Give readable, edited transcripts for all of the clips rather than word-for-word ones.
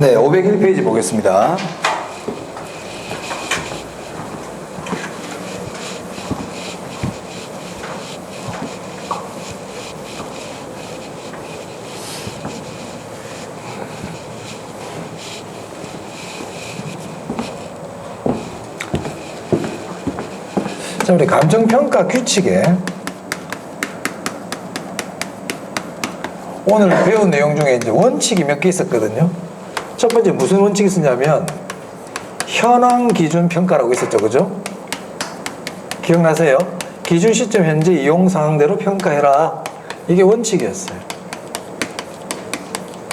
네, 501페이지 보겠습니다. 자, 우리 감정평가 규칙에 오늘 배운 내용 중에 이제 원칙이 몇 개 있었거든요. 첫 번째 무슨 원칙이 있었냐면 현황 기준 평가라고 있었죠, 그죠? 기억나세요? 기준 시점 현재 이용 상황대로 평가해라. 이게 원칙이었어요.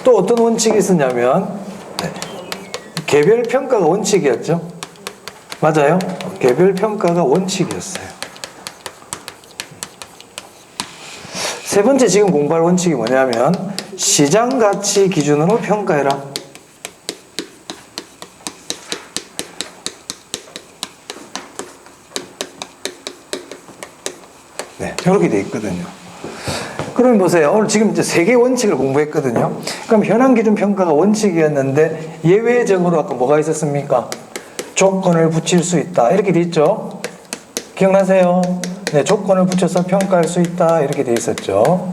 또 어떤 원칙이 있었냐면 개별 평가가 원칙이었죠. 맞아요? 개별 평가가 원칙이었어요. 세 번째 지금 공부할 원칙이 뭐냐면 시장 가치 기준으로 평가해라. 네, 이렇게 돼 있거든요. 그러면 보세요. 오늘 지금 이제 세 개의 원칙을 공부했거든요. 그럼 현황 기준 평가가 원칙이었는데 예외적으로 아까 뭐가 있었습니까? 조건을 붙일 수 있다. 이렇게 돼 있죠. 기억나세요? 네, 조건을 붙여서 평가할 수 있다. 이렇게 돼 있었죠.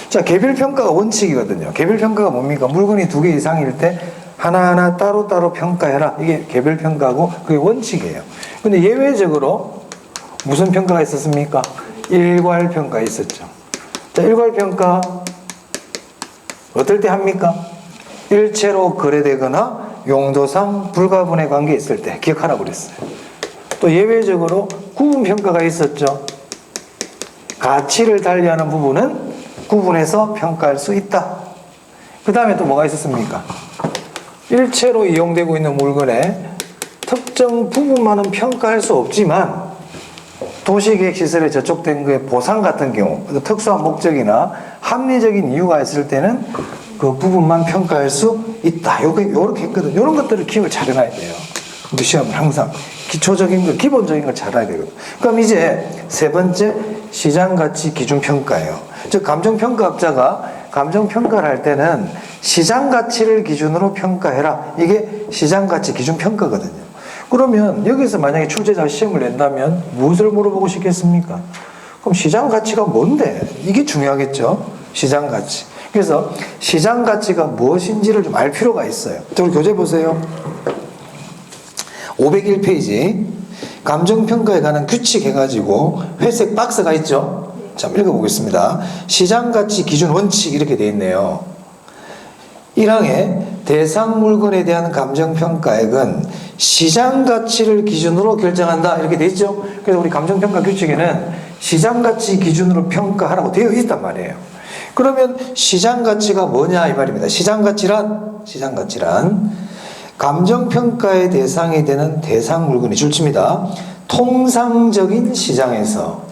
자, 개별 평가가 원칙이거든요. 개별 평가가 뭡니까? 물건이 2개 이상일 때 하나하나 따로따로 평가해라. 이게 개별 평가고 그게 원칙이에요. 근데 예외적으로 무슨 평가가 있었습니까? 일괄 평가 있었죠. 자, 일괄 평가 어떨 때 합니까? 일체로 거래되거나 용도상 불가분의 관계에 있을 때 기억하라고 그랬어요. 또 예외적으로 구분 평가가 있었죠. 가치를 달리하는 부분은 구분해서 평가할 수 있다. 그 다음에 또 뭐가 있었습니까? 일체로 이용되고 있는 물건의 특정 부분만은 평가할 수 없지만 도시계획시설에 저촉된 거에 보상 같은 경우 특수한 목적이나 합리적인 이유가 있을 때는 그 부분만 평가할 수 있다. 요렇게 했거든요. 이런 것들을 기억을 잘 해놔야 돼요. 우리 시험은 항상 기초적인 거, 기본적인 걸 잘 알아야 되거든요. 그럼 이제 세 번째 시장가치 기준평가예요. 즉 감정평가학자가 감정평가를 할 때는 시장가치를 기준으로 평가해라. 이게 시장가치 기준평가거든요. 그러면 여기서 만약에 출제자가 시험을 낸다면 무엇을 물어보고 싶겠습니까? 그럼 시장가치가 뭔데? 이게 중요하겠죠. 시장가치. 그래서 시장가치가 무엇인지를 좀 알 필요가 있어요. 우리 교재 보세요. 501페이지 감정평가에 관한 규칙 해가지고 회색 박스가 있죠. 자, 읽어보겠습니다. 시장가치 기준 원칙 이렇게 되어 있네요. 1항에 대상 물건에 대한 감정평가액은 시장가치를 기준으로 결정한다 이렇게 되어 있죠. 그래서 우리 감정평가 규칙에는 시장가치 기준으로 평가하라고 되어 있단 말이에요. 그러면 시장가치가 뭐냐 이 말입니다. 시장가치란 감정평가의 대상이 되는 대상 물건이 줄칩니다. 통상적인 시장에서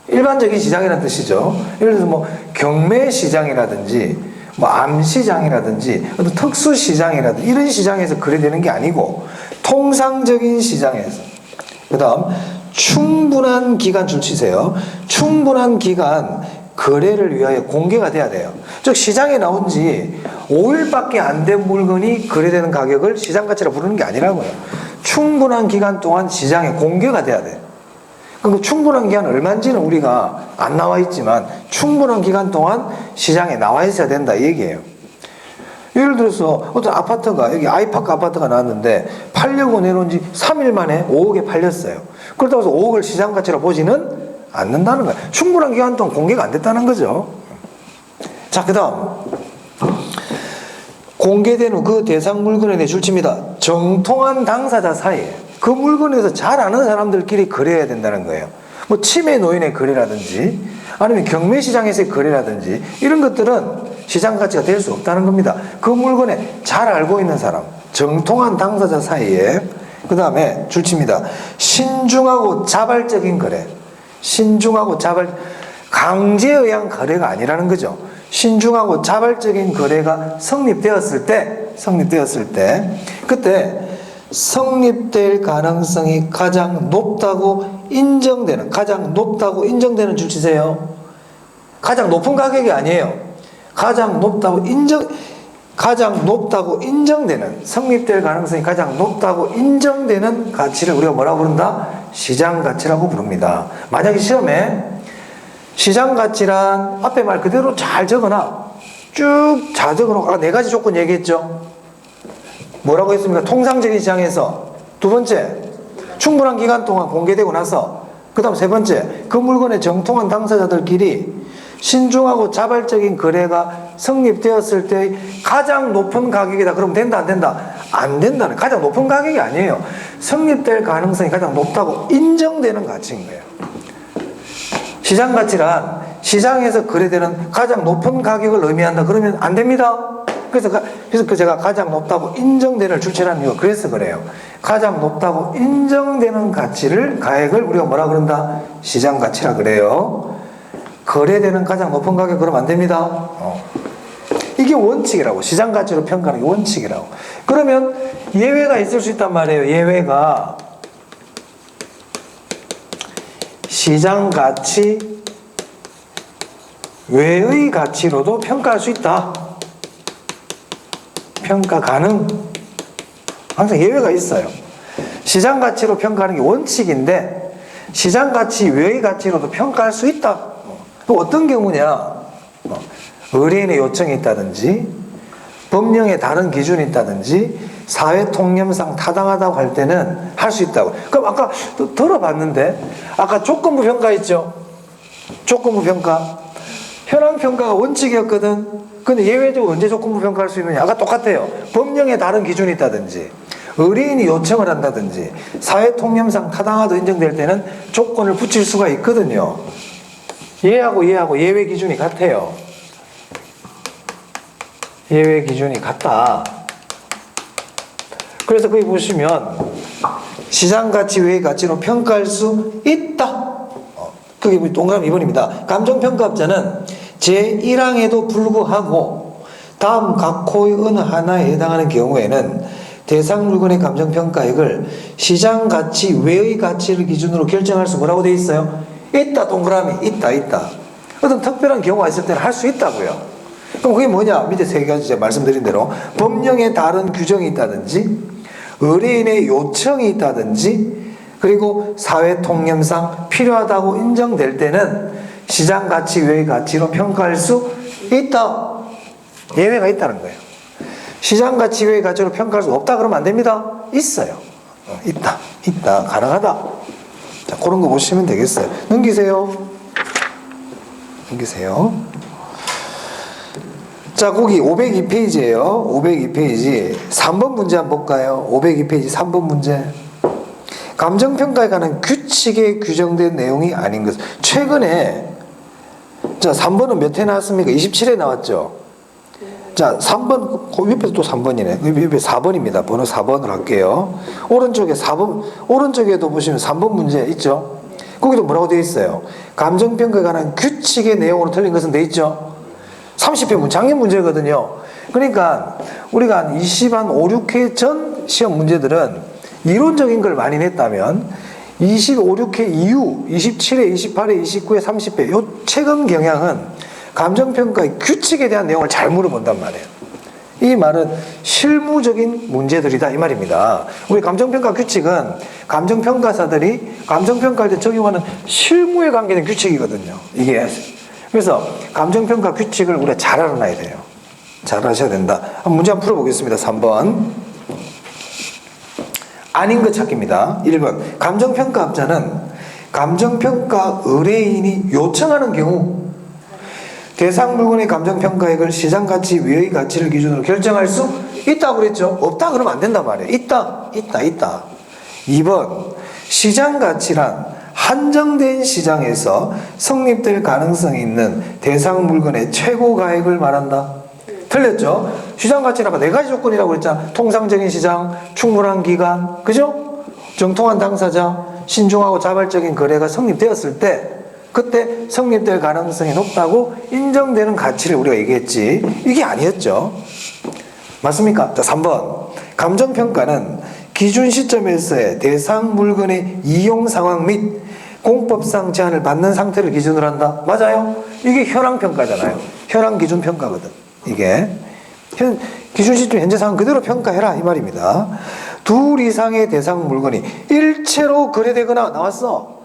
일반적인 시장이라는 뜻이죠. 예를 들어서 뭐 경매시장이라든지 뭐 암시장이라든지 어떤 특수시장이라든지 이런 시장에서 거래되는 게 아니고 통상적인 시장에서. 그 다음 충분한 기간 줄치세요. 충분한 기간 거래를 위하여 공개가 돼야 돼요. 즉 시장에 나온 지 5일밖에 안 된 물건이 거래되는 가격을 시장가치라 부르는 게 아니라고요. 충분한 기간 동안 시장에 공개가 돼야 돼요. 그 충분한 기간 얼마인지는 우리가 안 나와 있지만 충분한 기간 동안 시장에 나와 있어야 된다 이 얘기예요. 예를 들어서 어떤 아파트가 여기 아이파크 아파트가 나왔는데 팔려고 내놓은 지 3일 만에 5억에 팔렸어요. 그렇다고 해서 5억을 시장가치라 보지는 않는다는 거예요. 충분한 기간 동안 공개가 안 됐다는 거죠. 자, 그 다음 공개된 후 그 대상 물건에 대해 줄칩니다. 정통한 당사자 사이에 그 물건에서 잘 아는 사람들끼리 거래해야 된다는 거예요. 뭐 치매 노인의 거래라든지 아니면 경매시장에서의 거래라든지 이런 것들은 시장 가치가 될 수 없다는 겁니다. 그 물건에 잘 알고 있는 사람, 정통한 당사자 사이에. 그 다음에 줄칩니다. 신중하고 자발적인 거래. 신중하고 강제에 의한 거래가 아니라는 거죠. 신중하고 자발적인 거래가 성립되었을 때 그때 성립될 가능성이 가장 높다고 인정되는 줄치세요. 가장 높은 가격이 아니에요. 가장 높다고 가장 높다고 인정되는, 성립될 가능성이 가장 높다고 인정되는 가치를 우리가 뭐라고 부른다? 시장 가치라고 부릅니다. 만약에 시험에 시장 가치란 앞에 말 그대로 잘 적어놔. 쭉 잘 적어놓고 아까 4가지 조건 얘기했죠. 뭐라고 했습니까? 통상적인 시장에서. 두 번째, 충분한 기간 동안 공개되고 나서. 그 다음 세 번째, 그 물건의 정통한 당사자들끼리 신중하고 자발적인 거래가 성립되었을 때 가장 높은 가격이다. 그러면 된다, 안 된다? 안 된다는, 가장 높은 가격이 아니에요. 성립될 가능성이 가장 높다고 인정되는 가치인 거예요. 시장 가치란 시장에서 거래되는 가장 높은 가격을 의미한다. 그러면 안 됩니다. 그래서 제가 가장 높다고 인정되는 출처라는 이유가 그래서 그래요. 가장 높다고 인정되는 가액을 우리가 뭐라 그런다? 시장 가치라 그래요. 거래되는 가장 높은 가격 그러면 안 됩니다. 이게 원칙이라고. 시장 가치로 평가하는 게 원칙이라고. 그러면 예외가 있을 수 있단 말이에요. 예외가 시장 가치 외의 가치로도 평가할 수 있다. 평가 가능. 항상 예외가 있어요. 시장 가치로 평가하는 게 원칙인데 시장 가치 외의 가치로도 평가할 수 있다. 어떤 경우냐? 의뢰인의 요청이 있다든지 법령에 다른 기준이 있다든지 사회 통념상 타당하다고 할 때는 할 수 있다고. 그럼 아까 들어봤는데 아까 조건부 평가 있죠? 조건부 평가. 현황 평가가 원칙이었거든. 근데 예외적으로 언제 조건부 평가할 수 있느냐? 아까 똑같아요. 법령에 다른 기준이 있다든지 의뢰인이 요청을 한다든지 사회 통념상 타당하다고 인정될 때는 조건을 붙일 수가 있거든요. 얘하고 예외 기준이 같아요. 예외 기준이 같다. 그래서 거기 보시면 시장 가치 외의 가치로 평가할 수 있다. 그게 동그라미 2번입니다. 감정평가업자는 제1항에도 불구하고 다음 각호의 어느 하나에 해당하는 경우에는 대상 물건의 감정평가액을 시장 가치 외의 가치를 기준으로 결정할 수 뭐라고 되어 있어요? 있다. 동그라미 있다. 어떤 특별한 경우가 있을 때는 할 수 있다고요. 그럼 그게 뭐냐? 밑에 3가지 제가 말씀드린 대로 법령에 다른 규정이 있다든지 의뢰인의 요청이 있다든지 그리고 사회 통념상 필요하다고 인정될 때는 시장 가치 외의 가치로 평가할 수 있다. 예외가 있다는 거예요. 시장 가치 외의 가치로 평가할 수 없다 그러면 안 됩니다. 있어요. 있다. 가능하다. 자, 그런 거 보시면 되겠어요. 넘기세요. 자, 거기 502페이지예요. 502페이지 3번 문제 한번 볼까요? 502페이지 3번 문제. 감정평가에 관한 규칙에 규정된 내용이 아닌 것. 최근에 자 3번은 몇 회 나왔습니까? 27회 나왔죠. 자 3번 그 옆에서 또 3번이네. 옆에 4번입니다. 번호 4번을 할게요. 오른쪽에도 보시면 3번 문제 있죠. 거기도 뭐라고 되어 있어요? 감정평가에 관한 규칙의 내용으로 틀린 것은 되어 있죠. 30회 작년 문제거든요. 그러니까 우리가 한 5, 6회 전 시험 문제들은 이론적인 걸 많이 냈다면 25, 6회 이후 27회, 28회, 29회, 30회 요 최근 경향은 감정평가의 규칙에 대한 내용을 잘 물어본단 말이에요. 이 말은 실무적인 문제들이다 이 말입니다. 우리 감정평가 규칙은 감정평가사들이 감정평가할 때 적용하는 실무에 관계된 규칙이거든요. 이게 그래서 감정평가 규칙을 우리가 잘 알아놔야 돼요. 잘 아셔야 된다. 문제 한번 풀어보겠습니다. 3번 아닌 것 찾기입니다. 1번 감정평가업자는 감정평가 의뢰인이 요청하는 경우 대상 물건의 감정평가액을 시장가치 외의 가치를 기준으로 결정할 수 있다고 그랬죠. 없다 그러면 안 된단 말이에요. 있다. 2번 시장가치란 한정된 시장에서 성립될 가능성이 있는 대상 물건의 최고 가액을 말한다. 틀렸죠? 시장 가치라고 4가지 조건이라고 그랬잖아. 통상적인 시장, 충분한 기간, 그죠? 정통한 당사자, 신중하고 자발적인 거래가 성립되었을 때 그때 성립될 가능성이 높다고 인정되는 가치를 우리가 얘기했지. 이게 아니었죠. 맞습니까? 자, 3번 감정평가는 기준 시점에서의 대상 물건의 이용 상황 및 공법상 제한을 받는 상태를 기준으로 한다. 맞아요? 이게 현황평가잖아요. 현황 기준 평가거든. 이게 기준 시점 현재 상황 그대로 평가해라 이 말입니다. 둘 이상의 대상 물건이 일체로 거래되거나 나왔어.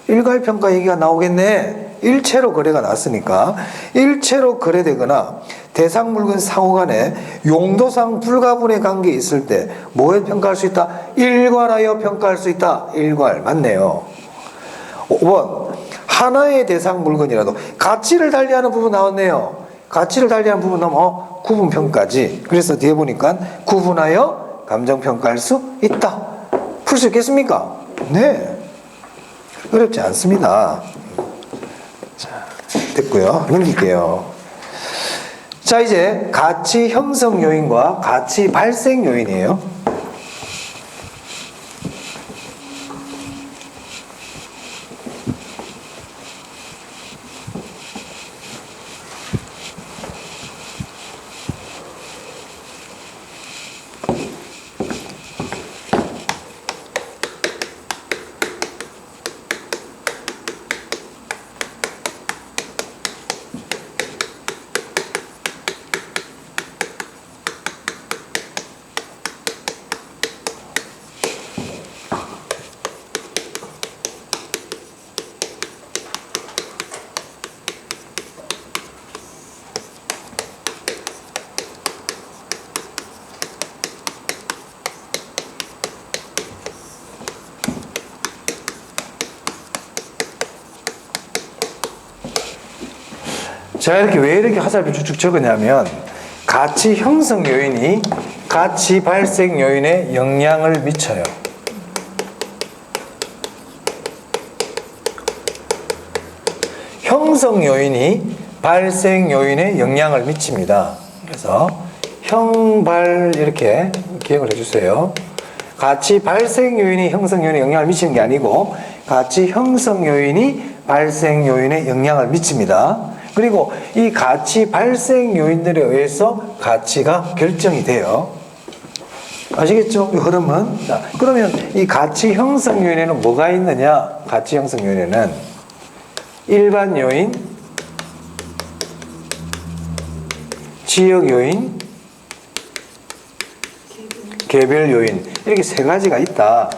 일괄 평가 얘기가 나오겠네. 일체로 거래가 났으니까 일체로 거래되거나 대상 물건 상호 간에 용도상 불가분의 관계에 있을 때 뭐에 평가할 수 있다? 일괄하여 평가할 수 있다. 일괄 맞네요. 5번 하나의 대상 물건이라도 가치를 달리하는 부분 나왔네요. 가치를 달리하는 부분 나오면 구분평가지. 그래서 뒤에 보니까 구분하여 감정평가할 수 있다. 풀 수 있겠습니까? 네. 어렵지 않습니다. 자, 됐고요. 넘길게요. 자, 이제 가치 형성 요인과 가치 발생 요인이에요. 제가 왜 이렇게 화살표 쭉쭉 적었냐면 가치 형성 요인이 가치 발생 요인에 영향을 미쳐요. 형성 요인이 발생 요인에 영향을 미칩니다. 그래서 형발 이렇게 기억을 해주세요. 가치 발생 요인이 형성 요인에 영향을 미치는 게 아니고 가치 형성 요인이 발생 요인에 영향을 미칩니다. 그리고 이 가치 발생 요인들에 의해서 가치가 결정이 돼요. 아시겠죠? 이 흐름은. 자, 그러면 이 가치 형성 요인에는 뭐가 있느냐? 가치 형성 요인에는 일반 요인, 지역 요인, 개별 요인 이렇게 세 가지가 있다.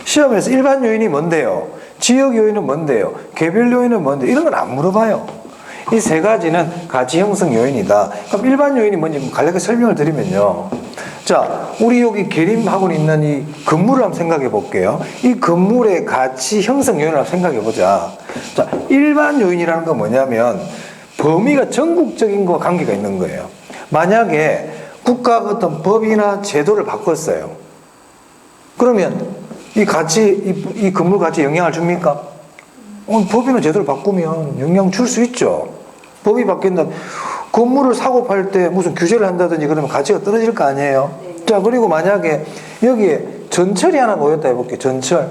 시험에서 일반 요인이 뭔데요? 지역 요인은 뭔데요? 개별 요인은 뭔데요? 이런 건 안 물어봐요. 이 세 가지는 가치 형성 요인이다. 그럼 일반 요인이 뭔지 간략하게 설명을 드리면요. 자, 우리 여기 계림하고 있는 이 건물을 한번 생각해 볼게요. 이 건물의 가치 형성 요인을 한번 생각해 보자. 자, 일반 요인이라는 건 뭐냐면 범위가 전국적인 것과 관계가 있는 거예요. 만약에 국가가 어떤 법이나 제도를 바꿨어요. 그러면 이 건물 가치에 영향을 줍니까? 법이나 제도를 바꾸면 영향 줄 수 있죠. 법이 바뀐다. 건물을 사고 팔 때 무슨 규제를 한다든지 그러면 가치가 떨어질 거 아니에요. 네. 자, 그리고 만약에 여기에 전철이 하나 놓였다 해볼게요. 전철.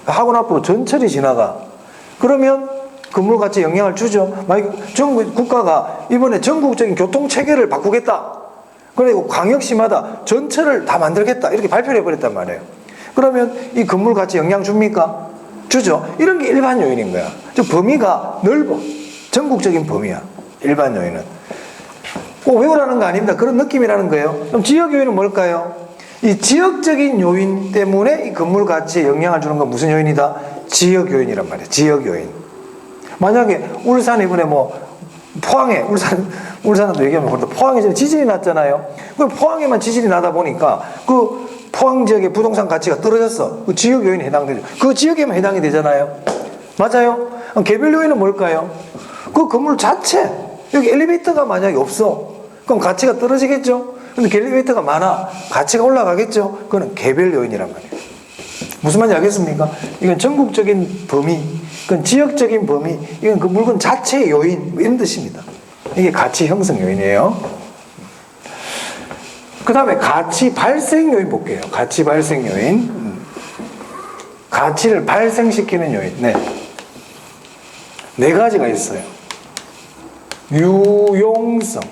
학원 앞으로 전철이 지나가. 그러면 건물 가치에 영향을 주죠. 만약에 국가가 이번에 전국적인 교통 체계를 바꾸겠다. 그리고 광역시마다 전철을 다 만들겠다. 이렇게 발표를 해버렸단 말이에요. 그러면 이 건물 가치에 영향 줍니까? 주죠. 이런 게 일반 요인인 거야. 좀 범위가 넓어. 전국적인 범위야. 일반 요인은. 꼭 외우라는 거 아닙니다. 그런 느낌이라는 거예요. 그럼 지역 요인은 뭘까요? 이 지역적인 요인 때문에 이 건물 가치에 영향을 주는 건 무슨 요인이다? 지역 요인이란 말이에요. 지역 요인. 만약에 울산 이번에 포항에 울산도 얘기하면 포항에 지진이 났잖아요. 그 포항에만 지진이 나다 보니까 그 포항 지역의 부동산 가치가 떨어졌어. 그 지역 요인에 해당되죠. 그 지역에만 해당이 되잖아요. 맞아요? 개별 요인은 뭘까요? 그 건물 자체, 여기 엘리베이터가 만약에 없어. 그럼 가치가 떨어지겠죠? 근데 엘리베이터가 많아. 가치가 올라가겠죠? 그건 개별 요인이란 말이에요. 무슨 말인지 알겠습니까? 이건 전국적인 범위, 그건 지역적인 범위, 이건 그 물건 자체의 요인, 이런 뜻입니다. 이게 가치 형성 요인이에요. 그 다음에 가치 발생 요인 볼게요. 가치 발생 요인. 가치를 발생시키는 요인. 네 가지가 있어요. 유용성.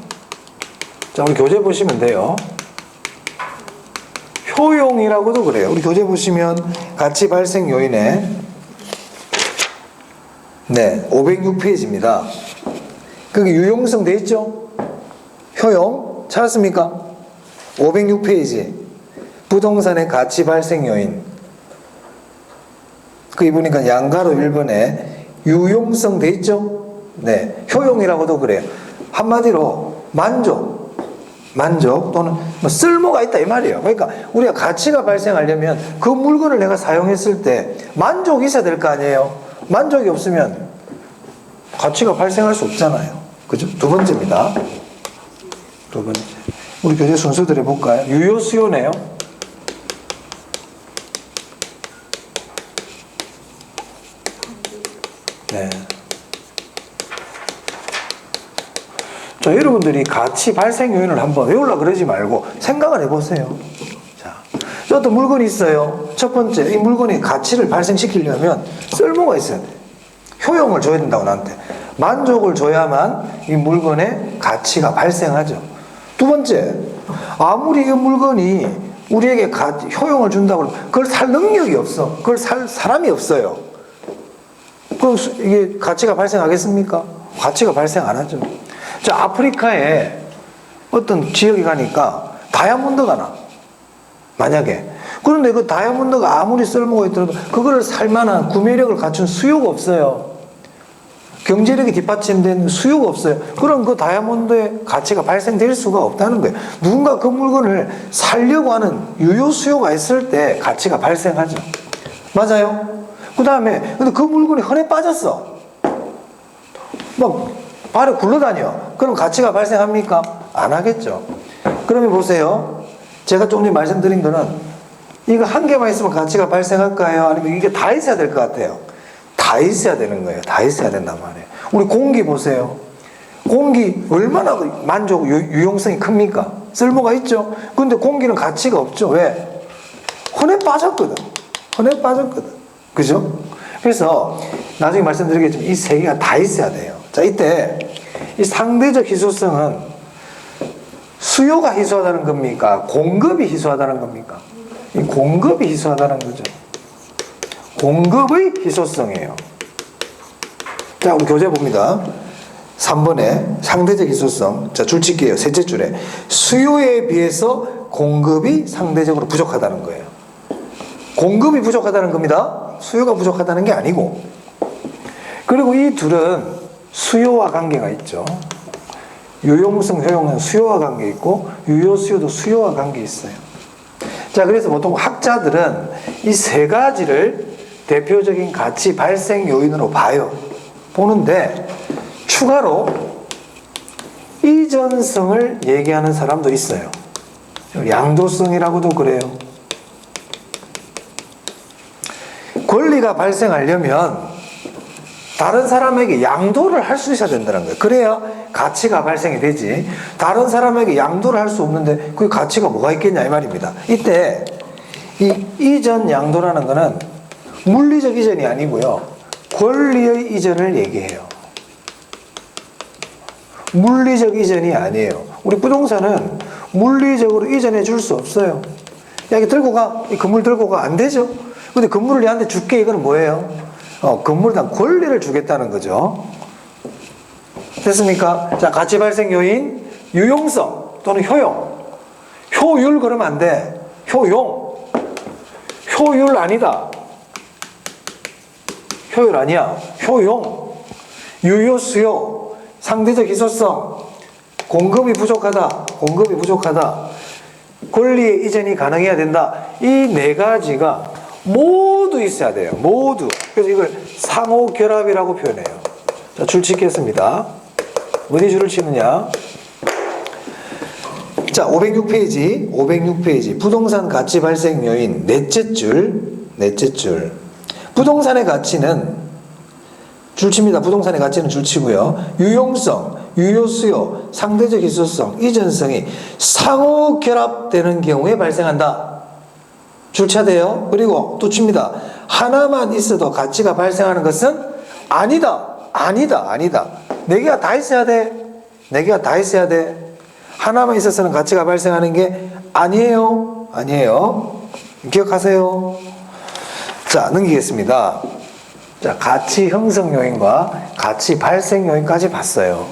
자, 우리 교재 보시면 돼요. 효용이라고도 그래요. 우리 교재 보시면 가치 발생 요인에 네, 506페이지입니다. 거기 유용성 돼 있죠? 효용 찾았습니까? 506페이지 부동산의 가치 발생 요인. 거기 보니까 양가로 1번에 유용성 돼 있죠? 네, 효용이라고도 그래요. 한마디로 만족 또는 뭐 쓸모가 있다 이 말이에요. 그러니까 우리가 가치가 발생하려면 그 물건을 내가 사용했을 때 만족이 있어야 될 거 아니에요. 만족이 없으면 가치가 발생할 수 없잖아요. 그죠? 두 번째입니다. 두 번째. 우리 교재 순서대로 해볼까요? 유효 수요네요. 네. 자, 여러분들이 가치 발생 요인을 한번 외우려고 그러지 말고 생각을 해보세요. 자, 어떤 물건이 있어요. 첫 번째, 이 물건이 가치를 발생시키려면 쓸모가 있어야 돼. 효용을 줘야 된다고 나한테. 만족을 줘야만 이 물건의 가치가 발생하죠. 두 번째, 아무리 이 물건이 우리에게 효용을 준다고 그러면 그걸 살 능력이 없어. 그걸 살 사람이 없어요. 그럼 이게 가치가 발생하겠습니까? 가치가 발생 안 하죠. 자, 아프리카에 어떤 지역에 가니까 다이아몬드가 나. 만약에. 그런데 그 다이아몬드가 아무리 쓸모가 있더라도 그거를 살만한 구매력을 갖춘 수요가 없어요. 경제력이 뒷받침된 수요가 없어요. 그럼 그 다이아몬드의 가치가 발생될 수가 없다는 거예요. 누군가 그 물건을 살려고 하는 유효 수요가 있을 때 가치가 발생하죠. 맞아요? 그 다음에 근데 그 물건이 흔해 빠졌어. 막 발에 굴러다녀. 그럼 가치가 발생합니까? 안 하겠죠. 그러면 보세요. 제가 조금 전에 말씀드린 거는 이거 한 개만 있으면 가치가 발생할까요? 아니면 이게 다 있어야 될 것 같아요? 다 있어야 되는 거예요. 다 있어야 된단 말이에요. 우리 공기 보세요. 공기 얼마나 만족, 유용성이 큽니까? 쓸모가 있죠? 근데 공기는 가치가 없죠. 왜? 흔해 빠졌거든. 흔해 빠졌거든. 그죠? 그래서 나중에 말씀드리겠지만 이 세 개가 다 있어야 돼요. 자, 이때 이 상대적 희소성은 수요가 희소하다는 겁니까? 공급이 희소하다는 겁니까? 이 공급이 희소하다는 거죠. 공급의 희소성이에요. 자, 우리 교재 봅니다. 3번에 상대적 희소성. 자, 줄 칠게요. 셋째 줄에 수요에 비해서 공급이 상대적으로 부족하다는 거예요. 공급이 부족하다는 겁니다. 수요가 부족하다는 게 아니고. 그리고 이 둘은 수요와 관계가 있죠. 유용성, 효용은 수요와 관계 있고 유효 수요도 수요와 관계 있어요. 자, 그래서 보통 학자들은 이 세 가지를 대표적인 가치 발생 요인으로 보는데 추가로 이전성을 얘기하는 사람도 있어요. 양도성이라고도 그래요. 권리가 발생하려면 다른 사람에게 양도를 할 수 있어야 된다는 거예요. 그래야 가치가 발생이 되지. 다른 사람에게 양도를 할 수 없는데 그 가치가 뭐가 있겠냐 이 말입니다. 이때 이 이전 양도라는 거는 물리적 이전이 아니고요. 권리의 이전을 얘기해요. 물리적 이전이 아니에요. 우리 부동산은 물리적으로 이전해 줄 수 없어요. 야, 이거 들고 가. 이 건물 들고 가. 안 되죠. 근데 건물을 얘한테 줄게. 이거는 뭐예요? 건물에 대한 권리를 주겠다는 거죠. 됐습니까? 자, 가치 발생 요인, 유용성 또는 효용. 효율 그러면 안 돼. 효용. 효율 아니다. 효율 아니야. 효용. 유효 수요. 상대적 희소성. 공급이 부족하다. 공급이 부족하다. 권리의 이전이 가능해야 된다. 이 네 가지가 모두 있어야 돼요. 모두. 그래서 이걸 상호 결합이라고 표현해요. 자, 줄 치겠습니다. 어디 줄을 치느냐? 자, 506페이지. 506페이지. 부동산 가치 발생 요인 넷째 줄. 넷째 줄. 부동산의 가치는 줄 칩니다. 부동산의 가치는 줄 치고요. 유용성, 유효 수요, 상대적 희소성, 이전성이 상호 결합되는 경우에 발생한다. 줄 쳐야 돼요. 그리고 또 칩니다. 하나만 있어도 가치가 발생하는 것은 아니다. 아니다. 아니다. 네 개가 다 있어야 돼. 네 개가 다 있어야 돼. 하나만 있어서는 가치가 발생하는 게 아니에요. 아니에요. 기억하세요. 자, 넘기겠습니다. 자, 가치 형성 요인과 가치 발생 요인까지 봤어요.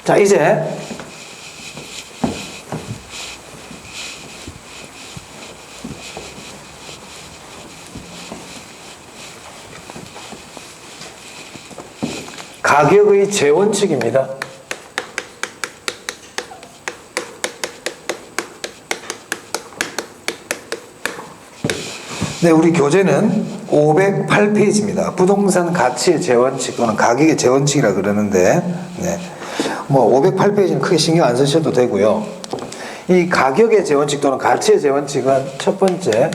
자, 이제 가격의 재원칙입니다. 네, 우리 교재는 508페이지입니다. 부동산 가치의 재원칙 또는 가격의 재원칙이라 그러는데, 네. 뭐 508페이지는 크게 신경 안 쓰셔도 되고요. 이 가격의 재원칙 또는 가치의 재원칙은 첫 번째,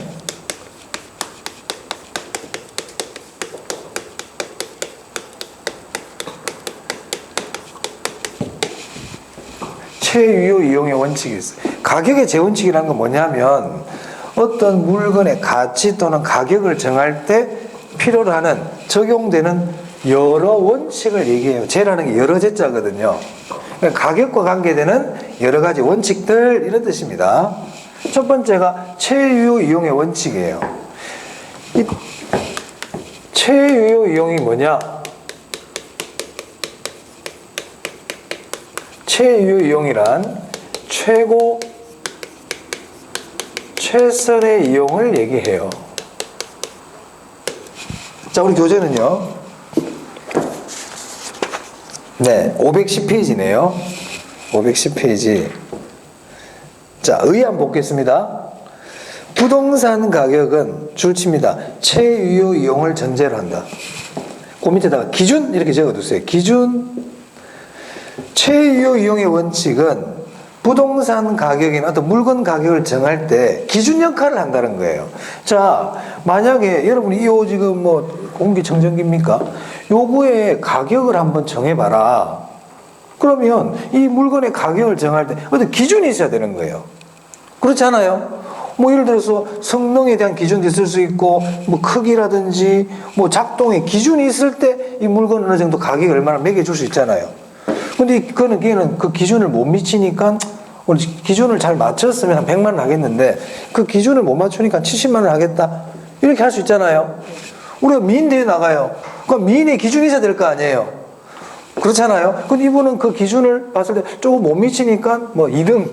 최유효 이용의 원칙이 있어요. 가격의 재원칙이라는 건 뭐냐면 어떤 물건의 가치 또는 가격을 정할 때 필요로 하는 적용되는 여러 원칙을 얘기해요. 재라는 게 여러 재자거든요. 그러니까 가격과 관계되는 여러 가지 원칙들 이런 뜻입니다. 첫 번째가 최유효 이용의 원칙이에요. 이 최유효 이용이 뭐냐? 최유효 이용이란 최고 최선의 이용을 얘기해요. 자, 우리 교재는요. 네, 510페이지네요. 510페이지. 자, 의의 한번 보겠습니다. 부동산 가격은 줄칩니다. 최유효 이용을 전제로 한다. 그 밑에다가 기준 이렇게 적어두세요. 기준 최유효 이용의 원칙은 부동산 가격이나 어떤 물건 가격을 정할 때 기준 역할을 한다는 거예요. 자, 만약에 여러분이 이 지금 뭐 공기청정기입니까? 요거의 가격을 한번 정해봐라. 그러면 이 물건의 가격을 정할 때 어떤 기준이 있어야 되는 거예요. 그렇지 않아요? 뭐 예를 들어서 성능에 대한 기준도 있을 수 있고, 뭐 크기라든지, 뭐 작동의 기준이 있을 때 이 물건은 어느 정도 가격이 얼마나 매겨줄 수 있잖아요. 근데 걔는 그 기준을 못 미치니까 우리 기준을 잘 맞췄으면 한 100만 원 하겠는데 그 기준을 못 맞추니까 70만 원 하겠다. 이렇게 할 수 있잖아요. 우리가 미인대회 나가요. 그럼 미인의 기준이 있어야 될 거 아니에요. 그렇잖아요. 근데 이분은 그 기준을 봤을 때 조금 못 미치니까 뭐 2등.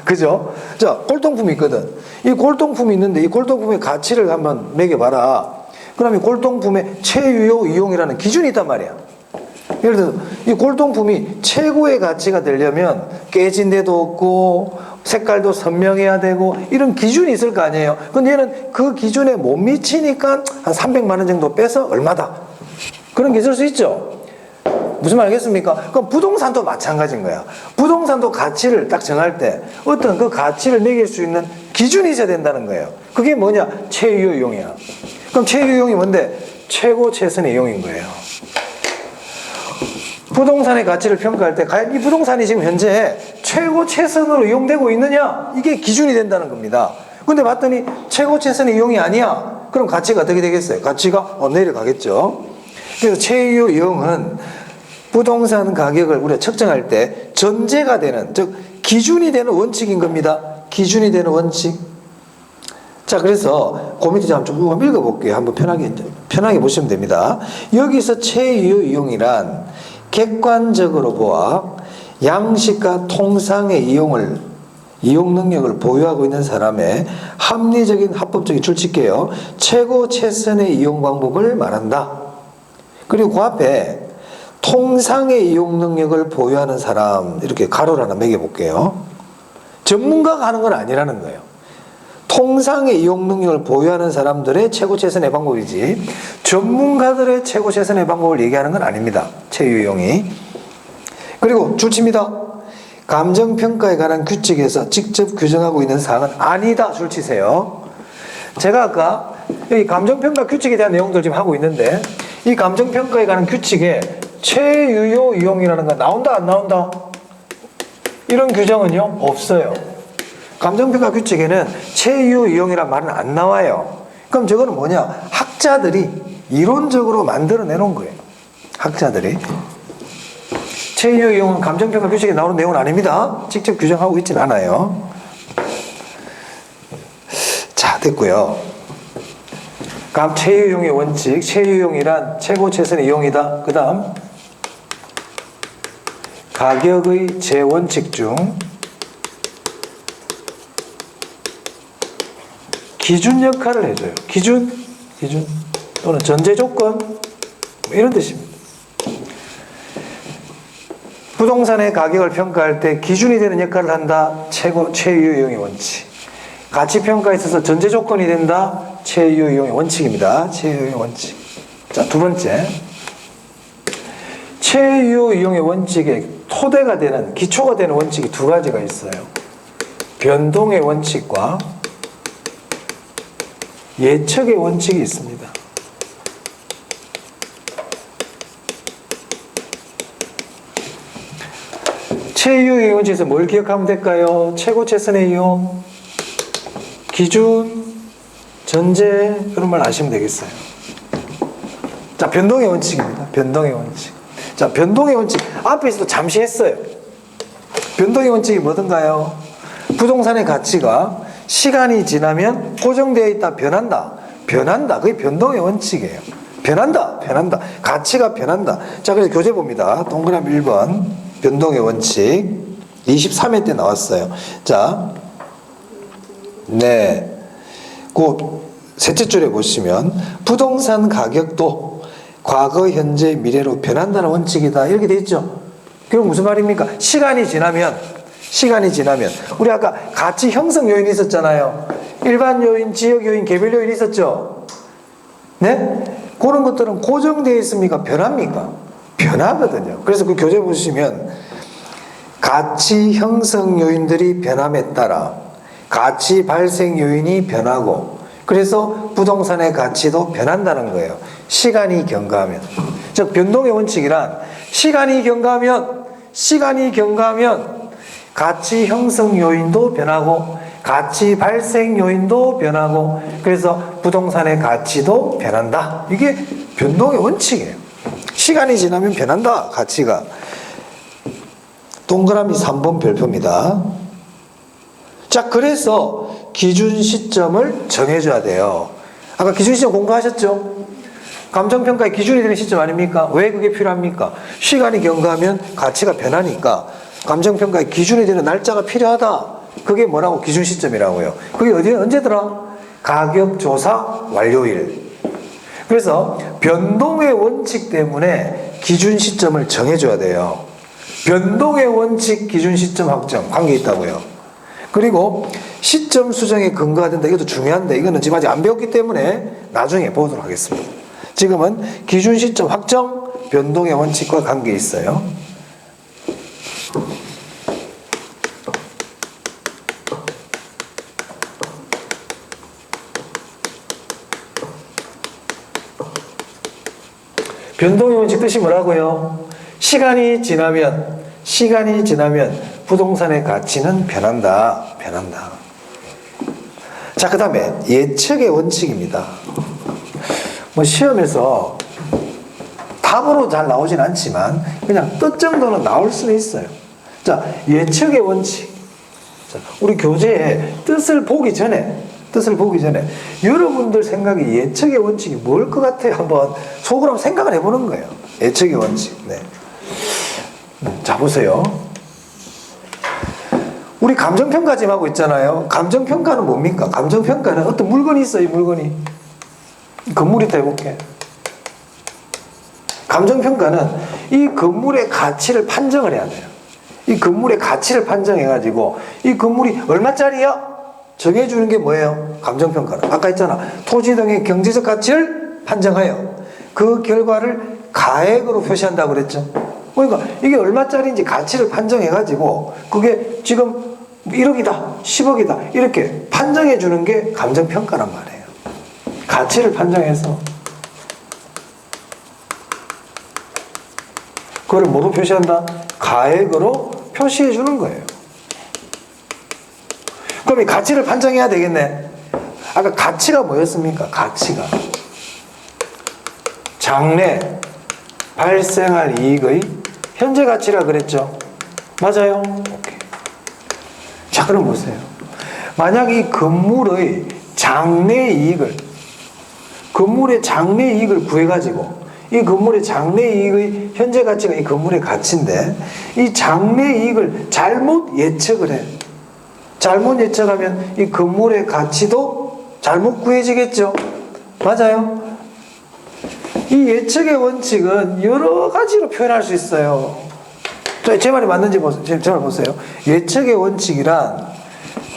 그죠? 자, 골동품이 있거든. 이 골동품이 있는데 이 골동품의 가치를 한번 매겨봐라. 그러면 골동품의 최유효 이용이라는 기준이 있단 말이야. 예를 들어서 이 골동품이 최고의 가치가 되려면 깨진 데도 없고 색깔도 선명해야 되고 이런 기준이 있을 거 아니에요. 근데 얘는 그 기준에 못 미치니까 한 300만 원 정도 빼서 얼마다. 그런 게 있을 수 있죠. 무슨 말 알겠습니까? 그럼 부동산도 마찬가지인 거야. 부동산도 가치를 딱 정할 때 어떤 그 가치를 매길 수 있는 기준이 있어야 된다는 거예요. 그게 뭐냐? 최유효 이용이야. 그럼 최유효 이용이 뭔데? 최고 최선의 이용인 거예요. 부동산의 가치를 평가할 때 과연 이 부동산이 지금 현재 최고 최선으로 이용되고 있느냐? 이게 기준이 된다는 겁니다. 근데 봤더니 최고 최선의 이용이 아니야. 그럼 가치가 어떻게 되겠어요? 가치가 내려가겠죠. 그래서 최유효 이용은 부동산 가격을 우리가 측정할 때 전제가 되는, 즉 기준이 되는 원칙인 겁니다. 기준이 되는 원칙. 자, 그래서 그 밑에 좀 읽어볼게요. 한번 편하게 보시면 됩니다. 여기서 최유효 이용이란 객관적으로 보아 양식과 통상의 이용 능력을 보유하고 있는 사람의 합리적인 합법적인 줄칠게요. 최고 최선의 이용 방법을 말한다. 그리고 그 앞에 통상의 이용 능력을 보유하는 사람 이렇게 가로를 하나 매겨볼게요. 전문가가 하는 건 아니라는 거예요. 통상의 이용 능력을 보유하는 사람들의 최고 최선의 방법이지 전문가들의 최고 최선의 방법을 얘기하는 건 아닙니다. 최유용이. 그리고 줄칩니다. 감정평가에 관한 규칙에서 직접 규정하고 있는 사항은 아니다. 줄치세요. 제가 아까 여기 감정평가 규칙에 대한 내용들 지금 하고 있는데 이 감정평가에 관한 규칙에 최유효 이용이라는 건 나온다 안 나온다? 이런 규정은요? 없어요. 감정평가 규칙에는 최유효 이용이란 말은 안 나와요. 그럼 저거는 뭐냐? 학자들이 이론적으로 만들어내놓은 거예요. 학자들이. 최유효 이용은 감정평가 규칙에 나오는 내용은 아닙니다. 직접 규정하고 있진 않아요. 자, 됐고요. 최유용의 원칙, 최유용이란 최고 최선의 이용이다. 그 다음 가격의 제원칙 중 기준 역할을 해줘요. 기준 또는 전제 조건 뭐 이런 뜻입니다. 부동산의 가격을 평가할 때 기준이 되는 역할을 한다. 최유용의 원칙. 가치 평가에 있어서 전제 조건이 된다. 최유용의 원칙입니다. 최유용의 원칙. 자, 두 번째. 최유용의 원칙의 토대가 되는, 기초가 되는 원칙이 두 가지가 있어요. 변동의 원칙과 예측의 원칙이 있습니다. 최유용의 원칙에서 뭘 기억하면 될까요? 최고 최선의 이용, 기준, 전제, 그런 말 아시면 되겠어요. 자, 변동의 원칙입니다. 변동의 원칙. 자, 변동의 원칙. 앞에서도 잠시 했어요. 변동의 원칙이 뭐든가요? 부동산의 가치가 시간이 지나면 고정되어 있다, 변한다. 변한다. 그게 변동의 원칙이에요. 변한다. 가치가 변한다. 자, 그래서 교재 봅니다. 동그라미 1번. 변동의 원칙. 23회 때 나왔어요. 자, 네. 그 셋째 줄에 보시면 부동산 가격도 과거, 현재, 미래로 변한다는 원칙이다. 이렇게 돼 있죠. 그럼 무슨 말입니까? 시간이 지나면 우리 아까 가치 형성 요인이 있었잖아요. 일반 요인, 지역 요인, 개별 요인이 있었죠. 네? 그런 것들은 고정되어 있습니까? 변합니까? 변하거든요. 그래서 그 교재 보시면 가치 형성 요인들이 변함에 따라 가치 발생 요인이 변하고, 그래서 부동산의 가치도 변한다는 거예요. 시간이 경과하면. 즉 변동의 원칙이란 시간이 경과하면 가치 형성 요인도 변하고 가치 발생 요인도 변하고, 그래서 부동산의 가치도 변한다. 이게 변동의 원칙이에요. 시간이 지나면 변한다, 가치가. 동그라미 3번 별표입니다. 자, 그래서 기준 시점을 정해줘야 돼요. 아까 기준 시점 공부하셨죠? 감정평가의 기준이 되는 시점 아닙니까? 왜 그게 필요합니까? 시간이 경과하면 가치가 변하니까 감정평가의 기준이 되는 날짜가 필요하다. 그게 뭐라고? 기준 시점이라고요. 그게 언제더라? 가격조사 완료일. 그래서 변동의 원칙 때문에 기준 시점을 정해줘야 돼요. 변동의 원칙, 기준 시점 확정 관계 있다고요. 그리고 시점 수정에 근거가 된다. 이것도 중요한데 이거는 지금 아직 안 배웠기 때문에 나중에 보도록 하겠습니다. 지금은 기준 시점 확정, 변동의 원칙과 관계 있어요. 변동의 원칙 뜻이 뭐라고요? 시간이 지나면 부동산의 가치는 변한다. 자, 그 다음에 예측의 원칙입니다. 뭐 시험에서 답으로 잘 나오진 않지만 그냥 뜻 정도는 나올 수는 있어요. 자, 예측의 원칙. 자, 우리 교재에 뜻을 보기 전에 여러분들 생각에 예측의 원칙이 뭘 것 같아요? 한번 속으로 한번 생각을 해보는 거예요. 예측의 원칙. 네. 자, 보세요. 우리 감정평가 지금 하고 있잖아요. 감정평가는 뭡니까? 감정평가는 어떤 물건이 있어요. 이 물건이. 건물이다 해볼게. 감정평가는 이 건물의 가치를 판정을 해야 돼요. 이 건물의 가치를 판정해가지고 이 건물이 얼마짜리야? 정해주는 게 뭐예요? 감정평가는. 아까 했잖아. 토지 등의 경제적 가치를 판정하여 그 결과를 가액으로 표시한다고 그랬죠. 그러니까 이게 얼마짜리인지 가치를 판정해가지고 그게 지금 1억이다, 10억이다 이렇게 판정해주는 게 감정평가란 말이에요. 가치를 판정해서 그걸 뭐로 표시한다? 가액으로 표시해주는 거예요. 그럼 이 가치를 판정해야 되겠네. 아까 가치가 뭐였습니까? 가치가 장래 발생할 이익의 현재 가치라 그랬죠. 맞아요? 오케이. 자, 그럼 보세요. 만약 이 건물의 장래 이익을 건물의 장래 이익을 구해가지고 이 건물의 장래 이익의 현재 가치가 이 건물의 가치인데 이 장래 이익을 잘못 예측을 해. 잘못 예측하면 이 건물의 가치도 잘못 구해지겠죠. 맞아요? 이 예측의 원칙은 여러 가지로 표현할 수 있어요. 제 말이 맞는지 제 말 보세요. 예측의 원칙이란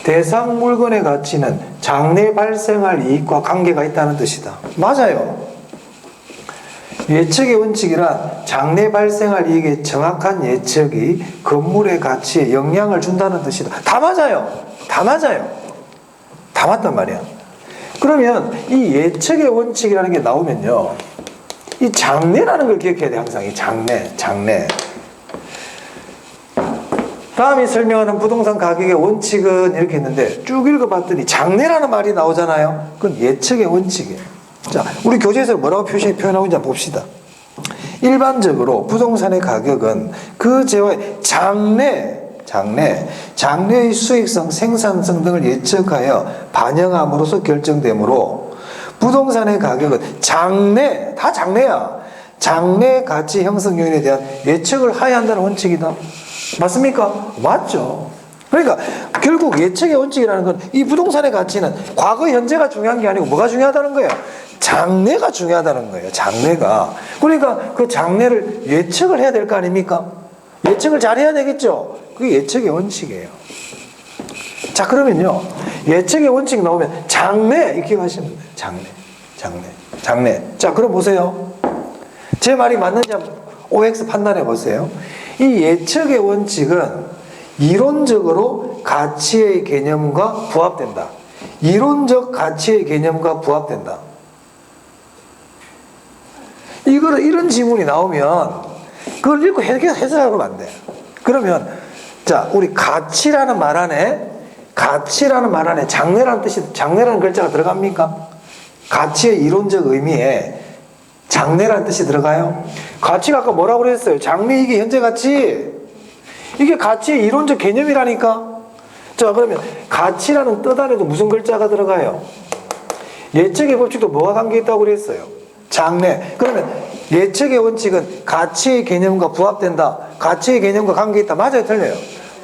대상 물건의 가치는 장래 발생할 이익과 관계가 있다는 뜻이다. 맞아요. 예측의 원칙이란 장래 발생할 이익의 정확한 예측이 건물의 가치에 영향을 준다는 뜻이다. 다 맞아요. 다 맞아요. 다 맞단 말이야. 그러면 이 예측의 원칙이라는 게 나오면요, 이 장래라는 걸 기억해야 돼. 항상 이 장래. 다음에 설명하는 부동산 가격의 원칙은 이렇게 했는데 쭉 읽어봤더니 장래라는 말이 나오잖아요. 그건 예측의 원칙이에요. 자, 우리 교재에서 뭐라고 표현하고 있는지 한번 봅시다. 일반적으로 부동산의 가격은 그 재화의 장래의 수익성, 생산성 등을 예측하여 반영함으로써 결정되므로 부동산의 가격은 다 장래야. 장래 가치 형성 요인에 대한 예측을 하여야 한다는 원칙이다. 맞습니까? 맞죠. 그러니까 결국 예측의 원칙이라는 건 이 부동산의 가치는 과거, 현재가 중요한 게 아니고 뭐가 중요하다는 거예요? 장래가 중요하다는 거예요. 장래가. 그러니까 그 장래를 예측을 해야 될 거 아닙니까? 예측을 잘 해야 되겠죠. 그게 예측의 원칙이에요. 자, 그러면요, 예측의 원칙 나오면 장래 이렇게 가시면 돼요. 장래. 자, 그럼 보세요. 제 말이 맞는지 한번 OX 판단해 보세요. 이 예측의 원칙은 이론적으로 가치의 개념과 부합된다. 이론적 가치의 개념과 부합된다. 이런 지문이 나오면 그걸 읽고 해석하면 안 돼. 그러면 자, 우리 가치라는 말 안에 장래라는 글자가 들어갑니까? 가치의 이론적 의미에 장래라는 뜻이 들어가요? 가치가 아까 뭐라고 그랬어요? 장래 이게 현재 가치. 이게 가치의 이론적 개념이라니까. 자, 그러면 가치라는 뜻 안에도 무슨 글자가 들어가요? 예측의 법칙도 뭐가 관계 있다고 그랬어요? 장래. 그러면 예측의 원칙은 가치의 개념과 부합된다. 가치의 개념과 관계 있다. 맞아요, 틀려요?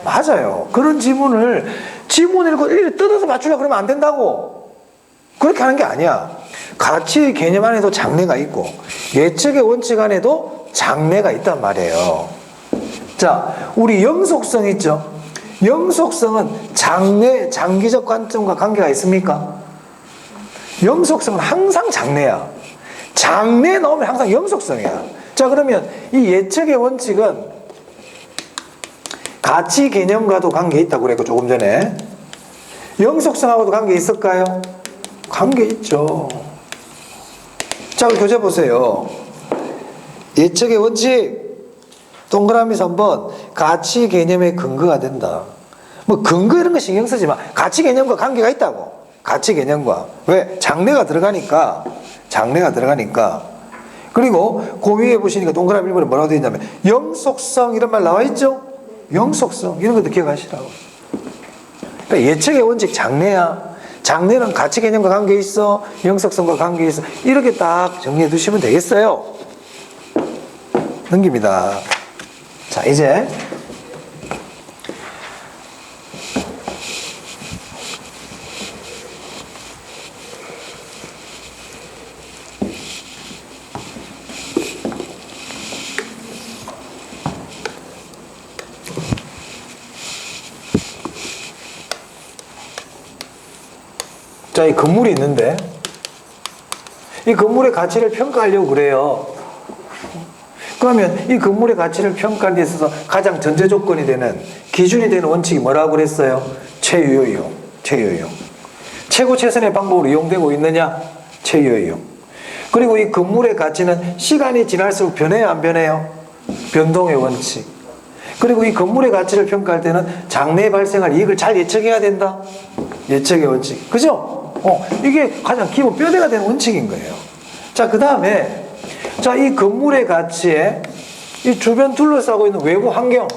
맞아요. 그런 지문을 읽고 일일이 뜯어서 맞추려고 그러면 안 된다고. 그렇게 하는 게 아니야. 가치의 개념 안에도 장래가 있고 예측의 원칙 안에도 장래가 있단 말이에요. 자, 우리 영속성 있죠? 영속성은 장기적 관점과 관계가 있습니까? 영속성은 항상 장래야. 장래 나오면 항상 영속성이야. 자, 그러면 이 예측의 원칙은 가치 개념과도 관계 있다고 그랬고 조금 전에 영속성하고도 관계 있을까요? 관계 있죠. 자, 교재 보세요. 예측의 원칙 동그라미 3번 가치 개념의 근거가 된다. 뭐 근거 이런 거 신경 쓰지 마. 가치 개념과 관계가 있다고. 가치 개념과. 왜? 장래가 들어가니까. 그리고 그 위에 보시니까 동그라미 1번에 뭐라고 되어 있냐면 영속성 이런 말 나와 있죠? 영속성 이런 것도 기억하시라고. 그러니까 예측의 원칙 장래야. 장래는 가치 개념과 관계 있어. 영속성과 관계 있어. 이렇게 딱 정리해 두시면 되겠어요. 넘깁니다. 자, 이제 이 건물이 있는데 이 건물의 가치를 평가하려고 그래요. 그러면 이 건물의 가치를 평가하는 데 있어서 가장 전제 조건이 되는 기준이 되는 원칙이 뭐라고 그랬어요? 최유효이용. 최고 최선의 방법으로 이용되고 있느냐? 최유효이용. 그리고 이 건물의 가치는 시간이 지날수록 변해요, 안 변해요? 변동의 원칙. 그리고 이 건물의 가치를 평가할 때는 장래에 발생할 이익을 잘 예측해야 된다. 예측의 원칙. 그죠? 이게 가장 기본 뼈대가 되는 원칙인 거예요. 자, 그 다음에 이 건물의 가치에 이 주변 둘러싸고 있는 외부 환경,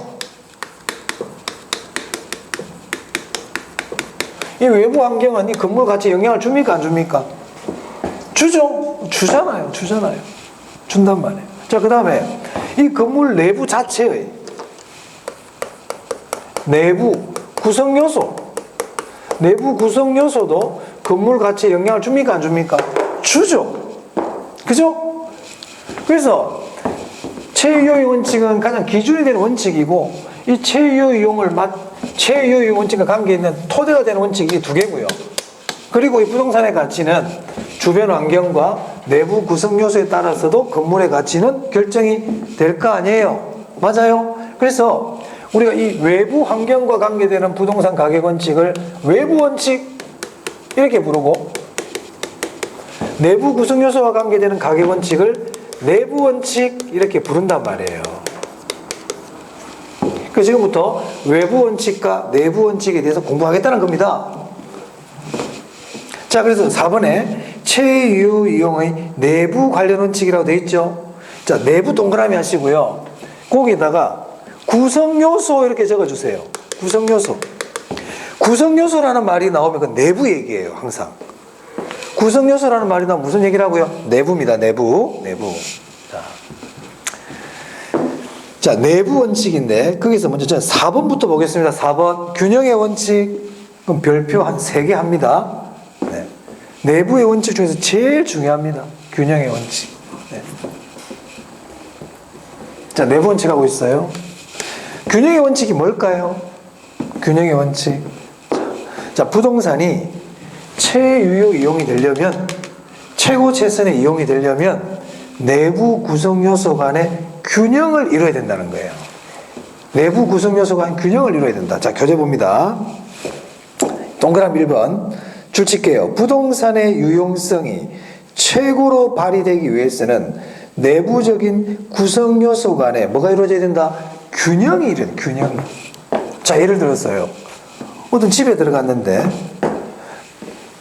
이 외부 환경은 이 건물 가치에 영향을 줍니까, 안 줍니까? 주잖아요. 준단 말이에요. 자, 그 다음에 이 건물 내부 자체의 내부 구성 요소도 건물 가치에 영향을 줍니까? 안 줍니까? 주죠. 그죠? 그래서 체유효의 원칙은 가장 기준이 되는 원칙이고, 이 체유효의 원칙과 관계 있는 토대가 되는 원칙이 두 개고요. 그리고 이 부동산의 가치는 주변 환경과 내부 구성 요소에 따라서도 건물의 가치는 결정이 될 거 아니에요. 맞아요? 그래서 우리가 이 외부 환경과 관계되는 부동산 가격 원칙을 외부 원칙 이렇게 부르고, 내부 구성 요소와 관계되는 가격 원칙을 내부 원칙 이렇게 부른단 말이에요. 그래서 지금부터 외부 원칙과 내부 원칙에 대해서 공부하겠다는 겁니다. 자, 그래서 4번에 체유이용의 내부 관련 원칙이라고 되어 있죠. 자, 내부 동그라미 하시고요. 거기에다가 구성요소 이렇게 적어주세요. 구성요소라는 말이 나오면 그 내부 얘기예요. 항상 구성요소라는 말이 나오면 무슨 얘기라고요? 내부입니다. 내부. 자, 내부 원칙인데 거기서 먼저 저는 4번부터 보겠습니다. 4번 균형의 원칙. 그럼 별표 한 3개 합니다. 네. 내부의 원칙 중에서 제일 중요합니다. 균형의 원칙. 네. 자, 내부 원칙 하고 있어요. 균형의 원칙이 뭘까요? 균형의 원칙. 자, 부동산이 최유효 이용이 되려면, 최고 최선의 이용이 되려면 내부 구성 요소 간의 균형을 이루어야 된다는 거예요. 내부 구성 요소 간 균형을 이루어야 된다. 자, 교재 봅니다. 동그라미 1번 줄 칠게요. 부동산의 유용성이 최고로 발휘되기 위해서는 내부적인 구성 요소 간에 뭐가 이루어져야 된다? 균형이. 자, 예를 들었어요. 어떤 집에 들어갔는데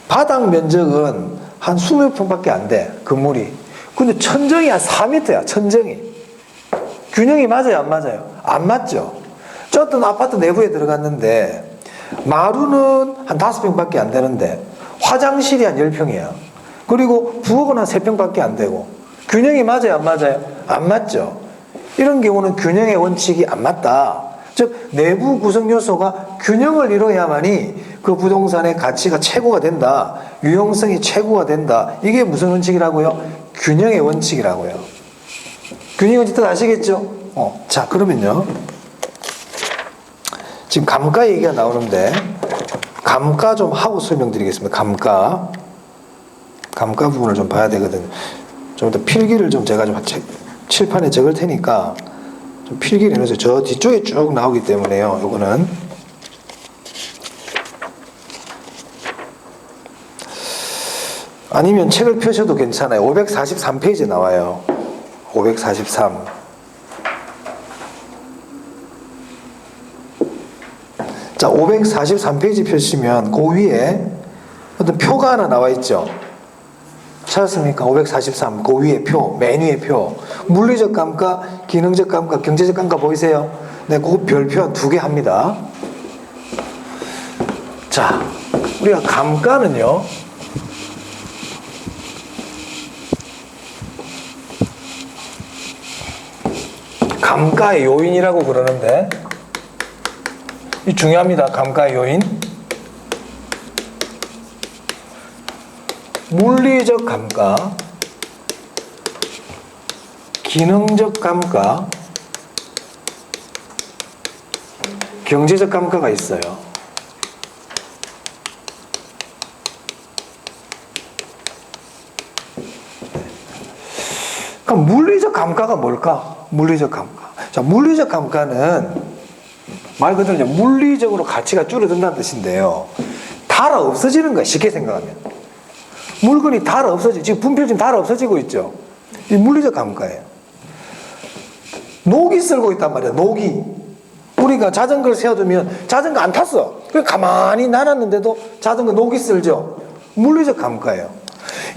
바닥 면적은 한 20몇 평밖에 안 돼, 건물이. 근데 천정이 한 4m야, 천정이. 균형이 맞아요, 안 맞아요? 안 맞죠. 저 어떤 아파트 내부에 들어갔는데 마루는 한 5평밖에 안 되는데 화장실이 한 10평이야. 그리고 부엌은 한 3평밖에 안 되고. 균형이 맞아요, 안 맞아요? 안 맞죠. 이런 경우는 균형의 원칙이 안 맞다. 즉 내부 구성 요소가 균형을 이루어야만이 그 부동산의 가치가 최고가 된다. 유용성이 최고가 된다. 이게 무슨 원칙이라고요? 균형의 원칙이라고요. 균형의 원칙 뜻 아시겠죠? 자, 그러면요. 지금 감가 얘기가 나오는데 감가 좀 하고 설명드리겠습니다. 감가 부분을 좀 봐야 되거든요. 좀 더 필기를 좀 제가 좀 칠판에 적을 테니까 좀 필기를 해서 저 뒤쪽에 쭉 나오기 때문에요. 요거는 아니면 책을 펴셔도 괜찮아요. 543페이지에 나와요. 543. 자, 543페이지 펴시면 그 위에 어떤 표가 하나 나와 있죠. 찾았습니까? 543. 그 위에 표, 맨 위에 표. 물리적 감가, 기능적 감가, 경제적 감가 보이세요? 네, 그 별표 한 2개 합니다. 자, 우리가 감가는요, 감가의 요인이라고 그러는데, 이 중요합니다. 감가의 요인. 물리적 감가, 기능적 감가, 경제적 감가가 있어요. 그럼 물리적 감가가 뭘까? 물리적 감가. 자, 물리적 감가는 말 그대로 이제 물리적으로 가치가 줄어든다는 뜻인데요. 달아 없어지는 거야, 쉽게 생각하면. 물건이 달아 없어지고, 지금 분필 지금 달아 없어지고 있죠. 이 물리적 감가예요. 녹이 쓸고 있단 말이야, 녹이. 우리가 자전거를 세워두면 자전거 안 탔어. 그냥 가만히 놔놨는데도 자전거 녹이 쓸죠. 물리적 감가예요.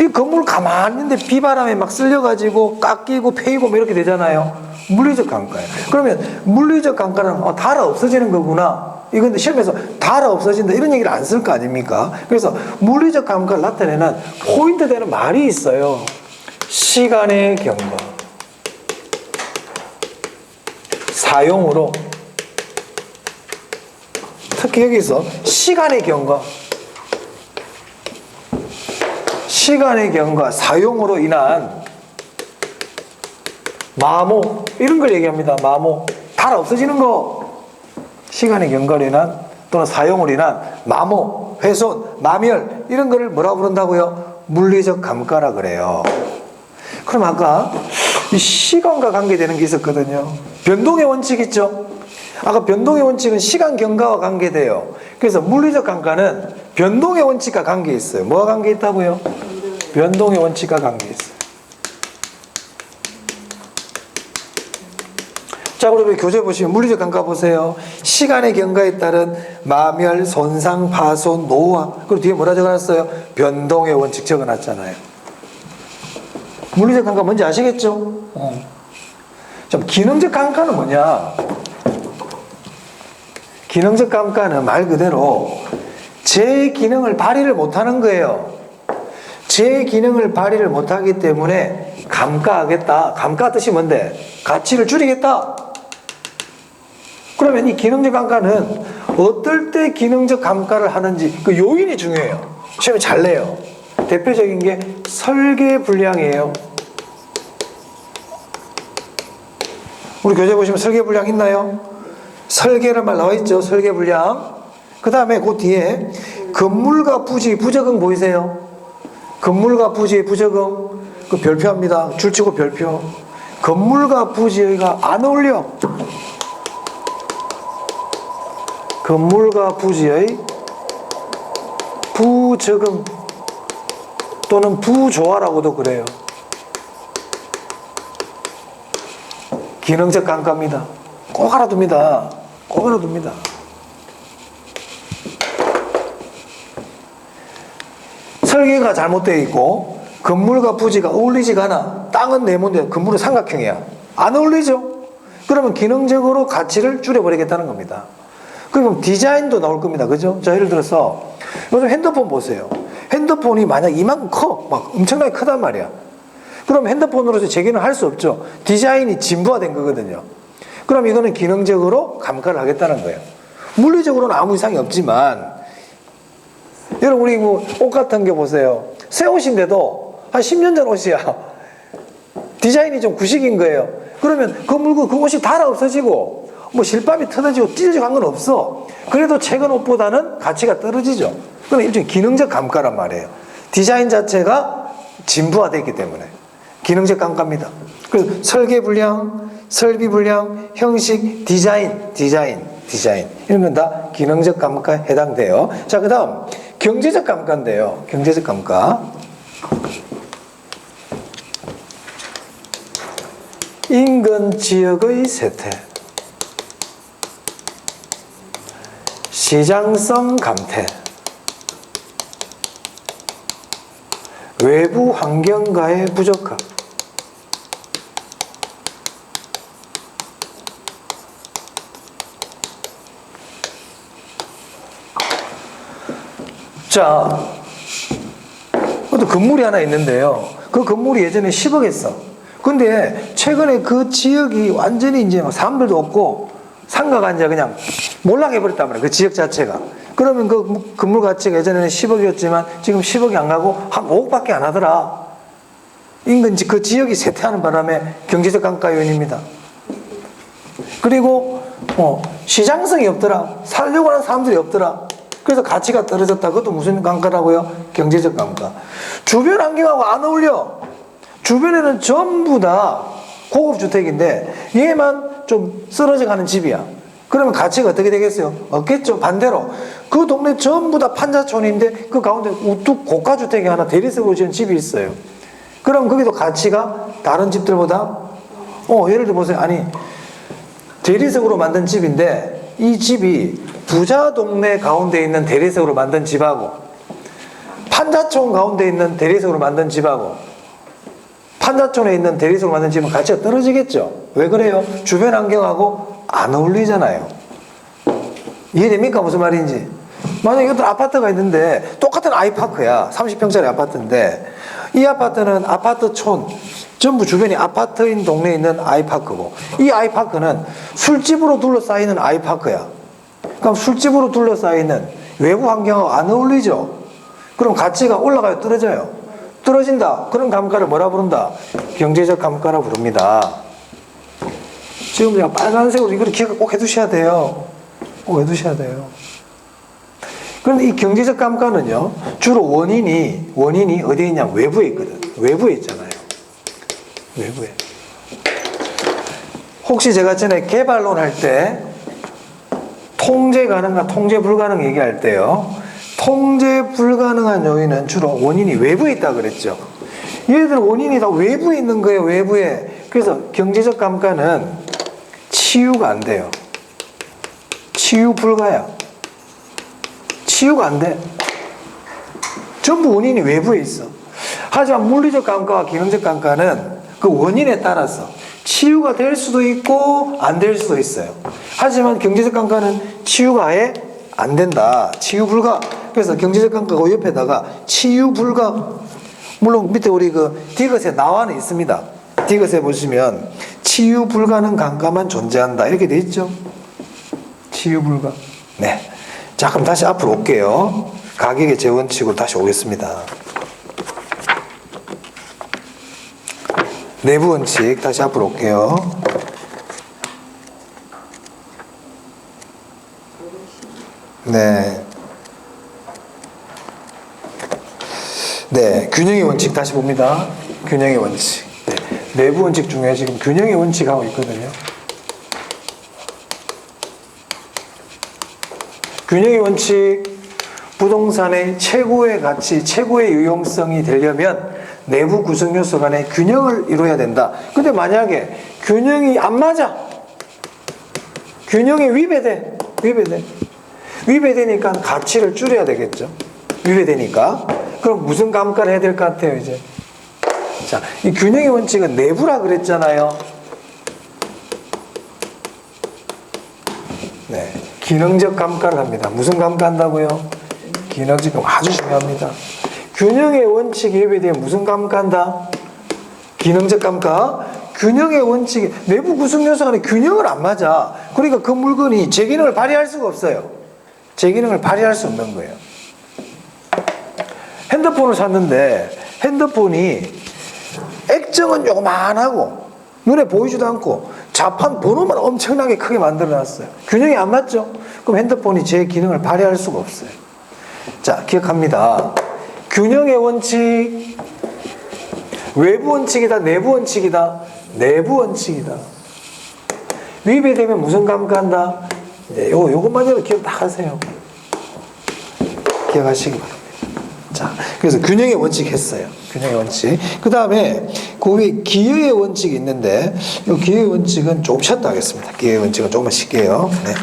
이 건물 가만히 있는데 비바람에 막 쓸려가지고 깎이고 패이고 뭐 이렇게 되잖아요. 물리적 강가예요. 그러면 물리적 강가는 달아 없어지는 거구나. 이건데 시험에서 달아 없어진다 이런 얘기를 안 쓸 거 아닙니까? 그래서 물리적 감각을 나타내는 포인트 되는 말이 있어요. 시간의 경과. 사용으로. 특히 여기서 시간의 경과. 시간의 경과, 사용으로 인한 마모 이런 걸 얘기합니다. 마모. 달아 없어지는 거. 시간의 경과로 인한 또는 사용으로 인한 마모, 훼손, 마멸 이런 거를 뭐라고 부른다고요? 물리적 감가라 그래요. 그럼 아까 이 시간과 관계되는 게 있었거든요. 변동의 원칙 있죠? 아까 변동의 원칙은 시간 경과와 관계돼요. 그래서 물리적 감가는 변동의 원칙과 관계 있어요. 뭐가 관계 있다고요? 변동의 원칙과 관계 있어요. 자, 그러면 교재 보시면 물리적 감가 보세요. 시간의 경과에 따른 마멸, 손상, 파손, 노화. 그리고 뒤에 뭐라 적어놨어요? 변동의 원칙 적어놨잖아요. 물리적 감가 뭔지 아시겠죠? 좀 기능적 감가는 뭐냐? 기능적 감가는 말 그대로 제 기능을 발휘를 못하는 거예요. 제 기능을 발휘를 못하기 때문에 감가하겠다. 감가 뜻이 뭔데? 가치를 줄이겠다. 그러면 이 기능적 감가는 어떨 때 기능적 감가를 하는지 그 요인이 중요해요. 시험에 잘 내요. 대표적인 게 설계 불량이에요. 우리 교재 보시면 설계 불량 있나요? 설계란 말 나와 있죠. 설계 불량. 그 다음에 그 뒤에 건물과 부지, 부적응 보이세요? 건물과 부지의 부적응 그 별표합니다. 줄치고 별표. 건물과 부지가 안 어울려. 건물과 부지의 부적응 또는 부조화라고도 그래요. 기능적 감가입니다. 꼭 알아둡니다. 꼭 알아둡니다. 설계가 잘못되어 있고 건물과 부지가 어울리지가 않아. 땅은 네모인데 건물은 삼각형이야. 안 어울리죠? 그러면 기능적으로 가치를 줄여버리겠다는 겁니다. 그럼 디자인도 나올 겁니다. 그죠? 자, 예를 들어서 요즘 핸드폰 보세요. 핸드폰이 만약 이만큼 커. 막 엄청나게 크단 말이야. 그럼 핸드폰으로서 재기는 할 수 없죠. 디자인이 진부화된 거거든요. 그럼 이거는 기능적으로 감가를 하겠다는 거예요. 물리적으로는 아무 이상이 없지만 여러분 우리 뭐 옷 같은 게 보세요. 새 옷인데도 한 10년 전 옷이야. 디자인이 좀 구식인 거예요. 그러면 그 물건 그 옷이 달아 없어지고 뭐 실밥이 터지고 찢어지고 한 건 없어. 그래도 최근 옷보다는 가치가 떨어지죠. 그건 일종의 기능적 감가란 말이에요. 디자인 자체가 진부화되기 때문에 기능적 감가입니다. 그래서 설계 불량, 설비 불량, 형식, 디자인 이런 건 다 기능적 감가에 해당돼요. 자, 그 다음 경제적 감가인데요. 경제적 감가. 인근 지역의 쇠퇴, 시장성 감퇴, 외부 환경과의 부적합, 자, 또 건물이 하나 있는데요. 그 건물이 예전에 10억 했어. 근데 최근에 그 지역이 완전히 이제 사람들도 없고 상가가 이제 그냥 몰락해버렸단 말이야. 그 지역 자체가. 그러면 그 건물 가치가 예전에는 10억이었지만 지금 10억이 안 가고 한 5억밖에 안 하더라. 인근 그 지역이 쇠퇴하는 바람에 경제적 감가 요인입니다. 그리고 시장성이 없더라. 살려고 하는 사람들이 없더라. 그래서 가치가 떨어졌다. 그것도 무슨 감가라고요? 경제적 감가. 주변 환경하고 안 어울려. 주변에는 전부 다 고급 주택인데 얘만 좀 쓰러져 가는 집이야. 그러면 가치가 어떻게 되겠어요? 없겠죠. 반대로 그 동네 전부 다 판자촌인데 그 가운데 우뚝 고가 주택이 하나 대리석으로 지은 집이 있어요. 그럼 거기도 가치가 다른 집들보다 예를 들어 보세요. 아니 대리석으로 만든 집인데 이 집이 부자 동네 가운데 있는 대리석으로 만든 집하고 판자촌 가운데 있는 대리석으로 만든 집하고 판자촌에 있는 대리석으로 만든 집은 가치가 떨어지겠죠. 왜 그래요? 주변 환경하고 안 어울리잖아요. 이해됩니까? 무슨 말인지. 만약에 어떤 아파트가 있는데 똑같은 아이파크야. 30평짜리 아파트인데 이 아파트는 아파트촌 전부 주변이 아파트인 동네에 있는 아이파크고 이 아이파크는 술집으로 둘러싸이는 아이파크야. 그럼 술집으로 둘러싸이는 외부 환경하고 안 어울리죠. 그럼 가치가 올라가요? 떨어져요? 떨어진다. 그런 감가를 뭐라 부른다? 경제적 감가라 부릅니다. 지금 그냥 빨간색으로 이걸 기억 꼭 해두셔야 돼요. 꼭 해두셔야 돼요. 그런데 이 경제적 감가는요, 주로 원인이 어디에 있냐? 외부에 있거든. 외부에 있잖아요. 외부에. 혹시 제가 전에 개발론 할 때 통제 가능한, 통제 불가능 얘기할 때요, 통제 불가능한 요인은 주로 원인이 외부에 있다 그랬죠. 얘들은 원인이 다 외부에 있는 거예요, 외부에. 그래서 경제적 감가는 치유가 안 돼요. 치유 불가야. 치유가 안 돼. 전부 원인이 외부에 있어. 하지만 물리적 감가와 기능적 감가는 그 원인에 따라서 치유가 될 수도 있고 안 될 수도 있어요. 하지만 경제적 감가는 치유가 아예 안 된다. 치유 불가. 그래서 경제적 감가가 옆에다가 치유 불가. 물론 밑에 우리 그 디귿에 나와는 있습니다. 디귿에 보시면 치유 불가능 감가만 존재한다. 이렇게 돼 있죠. 치유 불가. 네. 자, 그럼 다시 앞으로 올게요. 가격의 재원칙으로 다시 오겠습니다. 내부 원칙 다시 앞으로 올게요. 네. 네, 균형의 원칙 다시 봅니다. 균형의 원칙. 네. 내부 원칙 중에 지금 균형의 원칙 하고 있거든요. 균형의 원칙, 부동산의 최고의 가치, 최고의 유용성이 되려면 내부 구성 요소 간의 균형을 이루어야 된다. 근데 만약에 균형이 안 맞아. 균형이 위배돼. 위배되니까 가치를 줄여야 되겠죠. 위배되니까. 그럼 무슨 감가를 해야 될 것 같아요, 이제? 자, 이 균형의 원칙은 내부라 그랬잖아요. 네. 기능적 감가를 합니다. 무슨 감가 한다고요? 기능적 감가 아주 중요합니다. 균형의 원칙이 위배되면 무슨 감가한다? 기능적 감가. 균형의 원칙이 내부 구성 요소 간에 균형을 안 맞아. 그러니까 그 물건이 제 기능을 발휘할 수가 없어요. 제 기능을 발휘할 수 없는 거예요. 핸드폰을 샀는데 핸드폰이 액정은 요만하고 눈에 보이지도 않고 자판 번호만 엄청나게 크게 만들어놨어요. 균형이 안 맞죠? 그럼 핸드폰이 제 기능을 발휘할 수가 없어요. 자, 기억합니다. 균형의 원칙, 외부 원칙이다, 내부 원칙이다, 내부 원칙이다. 위배되면 무슨 감가한다? 네, 요것만이라도 기억 다 하세요. 기억하시기 바랍니다. 자, 그래서 균형의 원칙 했어요. 균형의 원칙. 그 다음에 그 위에 기여의 원칙이 있는데 이 기여의 원칙은 조금 쉬었다 하겠습니다. 기여의 원칙은 조금만 쉴게요. 네.